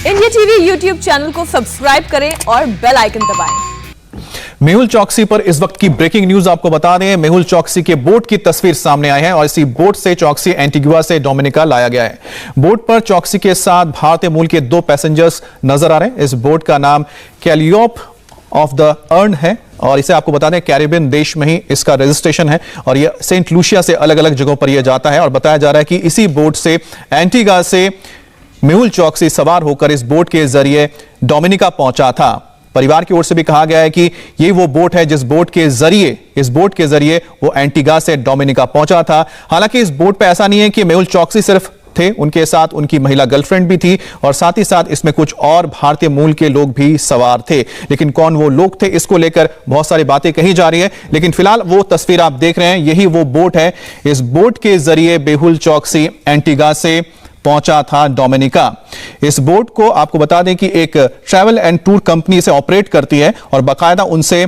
India TV YouTube channel को subscribe करें और बेल आइकन दबाएं। मेहुल चौकसी पर इस वक्त की ब्रेकिंग न्यूज आपको बता दें। मेहुल चौकसी के बोट की तस्वीर सामने आई है और इसी बोट से चौकसी एंटीगुआ से डोमिनिका लाया गया है। बोट पर चौकसी के साथ भारतीय मूल के 2 पैसेंजर्स नजर आ रहे हैं। इस बोट का नाम कैलियोप ऑफ द अर्न है और इसे आपको बता दें कैरिबियन देश में ही इसका रजिस्ट्रेशन है और यह सेंट लूसिया से अलग अलग जगहों पर यह जाता है। और बताया जा रहा है कि इसी बोट से एंटीगा से मेहुल चौकसी सवार होकर इस बोट के जरिए डोमिनिका पहुंचा था। परिवार की ओर से भी कहा गया है कि ये वो बोट है जिस बोट के जरिए इस बोट के जरिए वो एंटीगा से डोमिनिका पहुंचा था। हालांकि इस बोट पर ऐसा नहीं है कि मेहुल चौकसी सिर्फ थे, उनके साथ उनकी महिला गर्लफ्रेंड भी थी और साथ ही साथ इसमें कुछ और भारतीय मूल के लोग भी सवार थे। लेकिन कौन वो लोग थे, इसको लेकर बहुत सारी बातें कही जा रही है। लेकिन फिलहाल वो तस्वीर आप देख रहे हैं, यही वो बोट है। इस बोट के जरिए मेहुल चौकसी एंटीगा से पहुंचा था डोमिनिका। इस बोट को आपको बता दें कि एक ट्रैवल एंड टूर कंपनी से ऑपरेट करती है और बाकायदा उनसे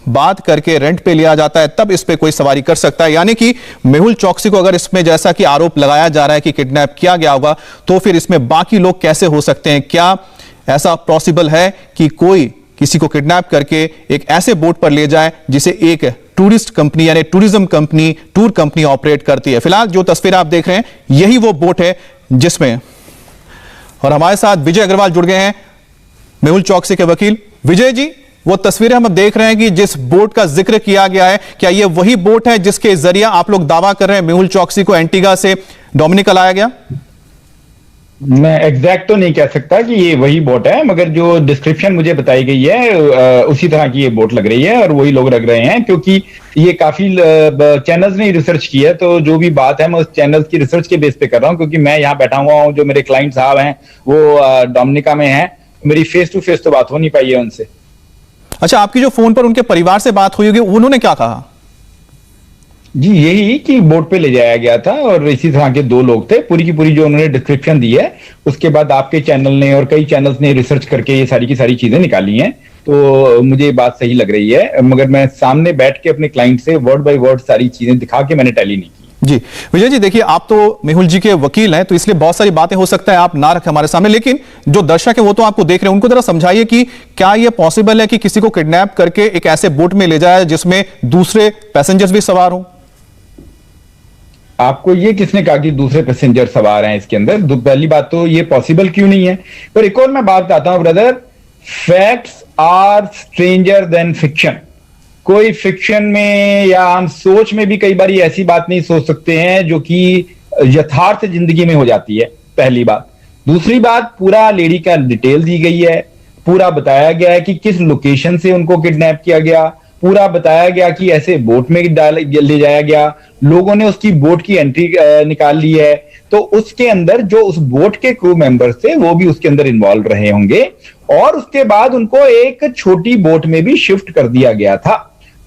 बात करके रेंट पे लिया जाता है, तब इस पे कोई सवारी कर सकता है। यानी कि मेहुल चौकसी को अगर इसमें जैसा कि आरोप लगाया जा रहा है कि किडनैप किया गया होगा, तो फिर इसमें बाकी लोग कैसे हो सकते हैं? क्या ऐसा पॉसिबल है कि कोई किसी को किडनैप करके एक ऐसे बोट पर ले जाए जिसे एक टूरिस्ट कंपनी यानी tourism company, tour company operate करती है? फिलहाल जो तस्वीर आप देख रहे हैं यही वो बोट है जिसमें, और हमारे साथ विजय अग्रवाल जुड़ गए हैं, मेहुल चौकसी के वकील। विजय जी, वो तस्वीरें हम देख रहे हैं कि जिस बोट का जिक्र किया गया है, क्या ये वही बोट है जिसके जरिए आप लोग दावा कर रहे हैं मेहुल चौकसी को एंटीगा से डोमिनिका लाया गया? मैं एग्जैक्ट तो नहीं कह सकता कि ये वही बोट है, मगर जो डिस्क्रिप्शन मुझे बताई गई है उसी तरह की ये बोट लग रही है और वही लोग लग रहे हैं, क्योंकि ये काफी चैनल्स ने रिसर्च की है। तो जो भी बात है मैं उस चैनल्स की रिसर्च के बेस पे कर रहा हूँ, क्योंकि मैं यहाँ बैठा हुआ हूँ, जो मेरे क्लाइंट साहब हैं वो डोमिनिका में हैं। मेरी फेस टू फेस तो बात हो नहीं पाई है उनसे। अच्छा, आपकी जो फोन पर उनके परिवार से बात हुई होगी, उन्होंने क्या कहा? जी यही कि बोट पे ले जाया गया था और इसी तरह के 2 लोग थे। पूरी की पूरी जो उन्होंने डिस्क्रिप्शन दी है, उसके बाद आपके चैनल ने और कई चैनल्स ने रिसर्च करके ये सारी की सारी चीजें निकाली हैं। तो मुझे ये बात सही लग रही है, मगर मैं सामने बैठ के अपने क्लाइंट से वर्ड बाय वर्ड सारी चीजें दिखा के मैंने टैली नहीं की। जी विजय जी, देखिए आप तो मेहुल जी के वकील हैं, तो इसलिए बहुत सारी बातें हो सकता है आप ना रखें हमारे सामने, लेकिन जो दर्शक है वो तो आपको देख रहे हैं, उनको जरा समझाइए कि क्या यह पॉसिबल है कि किसी को किडनैप करके एक ऐसे बोट में ले जाए जिसमें दूसरे पैसेंजर्स भी सवार हों? आपको ये किसने कहा कि दूसरे पैसेंजर सवार हैं इसके अंदर? पहली बात तो ये पॉसिबल क्यों नहीं है। और एक और मैं बात बताता हूं brother, facts are stranger than fiction. कोई फिक्शन में या हम सोच में भी कई बार ऐसी बात नहीं सोच सकते हैं जो कि यथार्थ जिंदगी में हो जाती है, पहली बात। दूसरी बात, पूरा लेडी का डिटेल दी गई है, पूरा बताया गया है कि किस लोकेशन से उनको किडनैप किया गया, पूरा बताया गया कि ऐसे बोट में ले जाया गया, लोगों ने उसकी बोट की एंट्री निकाल ली है। तो उसके अंदर जो उस बोट के क्रू मेंबर्स थे वो भी उसके अंदर इन्वॉल्व रहे होंगे और उसके बाद उनको एक छोटी बोट में भी शिफ्ट कर दिया गया था।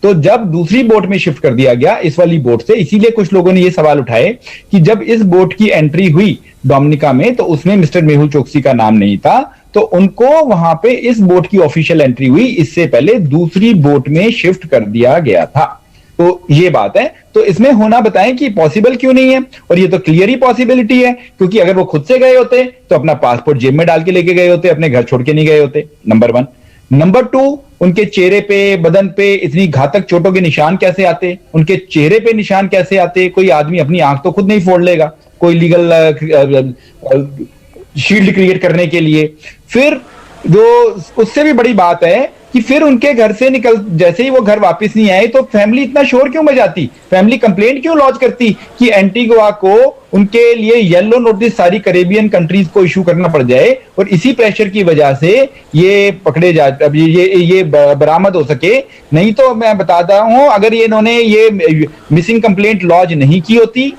तो जब दूसरी बोट में शिफ्ट कर दिया गया इस वाली बोट से, इसीलिए कुछ लोगों ने ये सवाल उठाए कि जब इस बोट की एंट्री हुई डोमिनिका में तो उसमें मिस्टर मेहुल चौकसी का नाम नहीं था, तो उनको वहां पे इस बोट की ऑफिशियल एंट्री हुई, इससे पहले दूसरी बोट में शिफ्ट कर दिया गया था। तो ये बात है। तो इसमें होना बताएं कि पॉसिबल क्यों नहीं है, और ये तो क्लियर ही पॉसिबिलिटी है, क्योंकि अगर वो खुद से गए होते तो अपना पासपोर्ट जेब में डाल के लेके गए होते, अपने घर छोड़ के नहीं गए होते, नंबर 1। नंबर 2, उनके चेहरे पे, बदन पे इतनी घातक चोटों के निशान कैसे आते? उनके चेहरे पे निशान कैसे आते? कोई आदमी अपनी आंख तो खुद नहीं फोड़ लेगा, कोई लीगल शील्ड क्रिएट करने के लिए। फिर जो उससे भी बड़ी बात है कि फिर उनके घर से जैसे ही वो घर वापस नहीं आए तो फैमिली इतना शोर क्यों मचाती, फैमिली कंप्लेंट क्यों लॉन्च करती कि एंटीगुआ को उनके लिए येलो नोटिस सारी कैरेबियन कंट्रीज को इशू करना पड़ जाए, और इसी प्रेशर की वजह से ये पकड़े जा, अब ये बरामद हो सके। नहीं तो मैं बताता हूं, अगर ये इन्होंने ये मिसिंग कंप्लेंट लॉन्च नहीं की होती,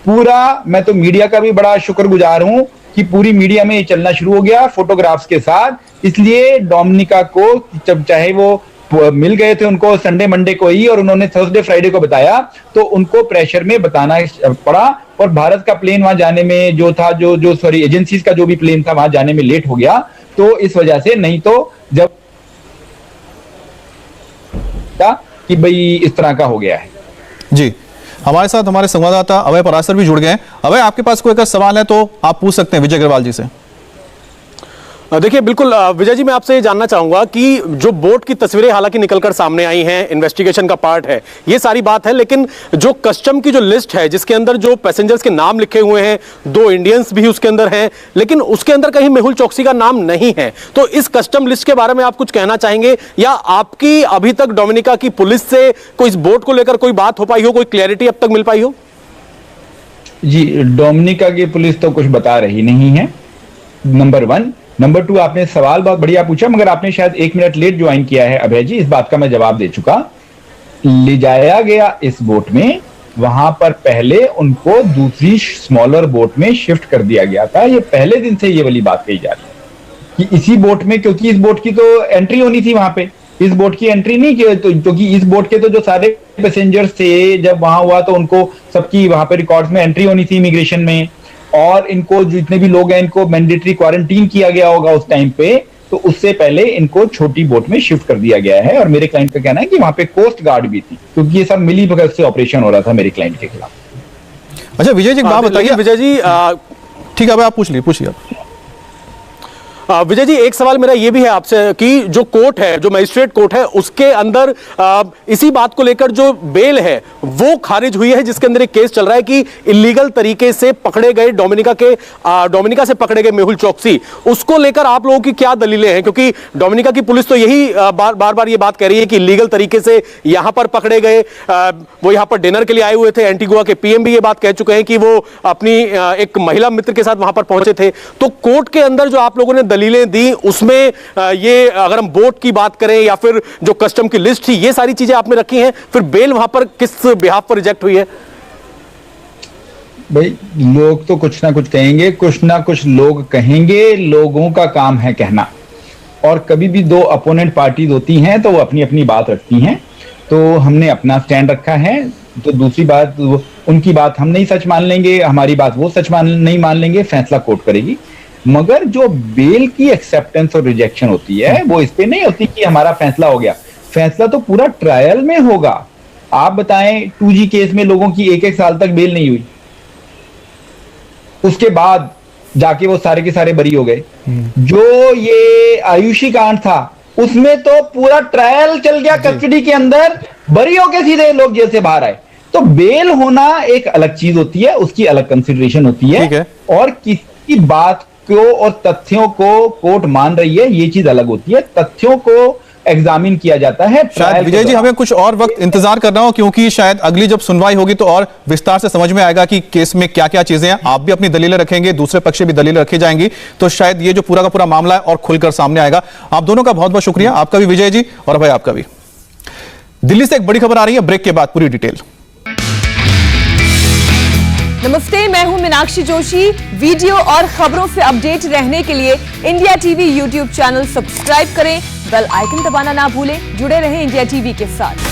पूरा, मैं तो मीडिया का भी बड़ा शुक्रगुजार हूं कि पूरी मीडिया में ये चलना शुरू हो गया फोटोग्राफ्स के साथ। इसलिए डोमिनिका को जब चाहे वो मिल गए थे उनको संडे मंडे को ही, और उन्होंने थर्सडे फ्राइडे को बताया, तो उनको प्रेशर में बताना पड़ा। और भारत का प्लेन वहां जाने में जो था, जो सॉरी एजेंसीज का जो भी प्लेन था वहां जाने में लेट हो गया, तो इस वजह से, नहीं तो जब कि भाई इस तरह का हो गया है। जी, हमारे साथ हमारे संवाददाता अभय पराशर भी जुड़ गए हैं। अभय, आपके पास कोई अगर सवाल है तो आप पूछ सकते हैं विजय अग्रवाल जी से। देखिए बिल्कुल विजय जी, मैं आपसे ये जानना चाहूंगा कि जो बोट की तस्वीरें हालांकि निकलकर सामने आई हैं, इन्वेस्टिगेशन का पार्ट है, ये सारी बात है, लेकिन जो कस्टम की जो लिस्ट है जिसके अंदर जो पैसेंजर्स के नाम लिखे हुए हैं, 2 इंडियंस भी उसके अंदर हैं, लेकिन उसके अंदर कहीं मेहुल चौकसी का नाम नहीं है। तो इस कस्टम लिस्ट के बारे में आप कुछ कहना चाहेंगे, या आपकी अभी तक डोमिनिका की पुलिस से कोई इस बोट को लेकर कोई बात हो पाई हो, कोई क्लैरिटी अब तक मिल पाई हो? जी, डोमिनिका की पुलिस तो कुछ बता रही नहीं है, नंबर 1। नंबर 2, आपने सवाल बहुत बढ़िया पूछा, मगर आपने शायद 1 मिनट लेट ज्वाइन किया है अभय जी। इस बात का मैं जवाब दे चुका। ले जाया गया इस बोट में, वहां पर पहले उनको दूसरी स्मॉलर बोट में शिफ्ट कर दिया गया था। ये पहले दिन से ये वाली बात कही जा रही है कि इसी बोट में, क्योंकि इस बोट की तो एंट्री होनी थी वहां पे, इस बोट की एंट्री नहीं की, तो क्योंकि इस बोट के तो जो सारे पैसेंजर्स थे, जब वहां हुआ तो उनको सबकी वहां पे रिकॉर्ड्स में एंट्री होनी थी इमिग्रेशन में, और इनको जितने भी लोग हैं इनको मैंडेटरी क्वारंटीन किया गया होगा उस टाइम पे, तो उससे पहले इनको छोटी बोट में शिफ्ट कर दिया गया है। और मेरे क्लाइंट का कहना है कि वहां पे कोस्ट गार्ड भी थी, क्योंकि ये सब मिली भगत से ऑपरेशन हो रहा था मेरे क्लाइंट के खिलाफ। अच्छा विजय जी, एक बात बताइए। विजय जी ठीक है, आप पूछिए आप। विजय जी, एक सवाल मेरा ये भी है आपसे कि जो कोर्ट है, जो मजिस्ट्रेट कोर्ट है, उसके अंदर इसी बात को लेकर जो बेल है वो खारिज हुई है, जिसके अंदर एक केस चल रहा है कि इलीगल तरीके से पकड़े गए डोमिनिका से पकड़े गए मेहुल चौकसी, उसको लेकर आप लोगों की क्या दलीलें हैं? क्योंकि डोमिनिका की पुलिस तो यही बार बार ये बात कह रही है कि इलीगल तरीके से यहां पर पकड़े गए, वो यहां पर डिनर के लिए आए हुए थे। एंटीगुआ के पीएम भी ये बात कह चुके हैं कि वो अपनी एक महिला मित्र के साथ वहां पर पहुंचे थे। तो कोर्ट के अंदर जो आप लोगों ने दलीलें दी, उसमें ये अगर हम बोट की बात करें या फिर जो कस्टम की लिस्ट थी, ये सारी चीजें आपने रखी हैं, फिर बेल वहां पर किस बिहाफ पर रिजेक्ट हुई है? भाई, लोग तो कुछ ना कुछ कहेंगे, कुछ ना कुछ लोग कहेंगे, लोगों का काम है कहना। और कभी भी 2 अपोनेंट पार्टीज होती हैं तो वो अपनी अपनी बात रखती हैं। तो हमने अपना स्टैंड रखा है, तो दूसरी बात, उनकी बात हम नहीं सच मान लेंगे, हमारी बात वो सच नहीं मान लेंगे, फैसला कोर्ट करेगी। मगर जो बेल की एक्सेप्टेंस और रिजेक्शन होती है वो इस पे नहीं होती कि हमारा फैसला हो गया। फैसला तो पूरा ट्रायल में होगा। आप बताएं, 2G केस में लोगों की 1-1 साल तक बेल नहीं हुई, उसके बाद जाके वो सारे के सारे बरी हो गए। जो ये आयुषी कांड था उसमें तो पूरा ट्रायल चल गया कस्टडी के अंदर, बरी होके सीधे लोग जेल से बाहर आए। तो बेल होना एक अलग चीज होती है, उसकी अलग कंसिडरेशन होती है, और किसी बात को और तथ्यों को कोर्ट मान रही है, ये चीज अलग होती है। तथ्यों को एग्जामिन किया जाता है। शायद विजय जी हमें कुछ और वक्त इंतजार करना हो, क्योंकि शायद अगली जब सुनवाई होगी तो और विस्तार से समझ में आएगा कि केस में क्या क्या चीजें हैं। आप भी अपनी दलीलें रखेंगे, दूसरे पक्ष से भी दलीलें रखी जाएंगी, तो शायद ये जो पूरा का पूरा मामला है और खुलकर सामने आएगा। आप दोनों का बहुत बहुत शुक्रिया, आपका भी विजय जी और भाई आपका भी। दिल्ली से एक बड़ी खबर आ रही है, ब्रेक के बाद पूरी डिटेल। नमस्ते, मैं हूं मीनाक्षी जोशी। वीडियो और खबरों से अपडेट रहने के लिए India TV YouTube channel subscribe करें, बेल आइकन दबाना ना भूलें। जुड़े रहें इंडिया टीवी के साथ।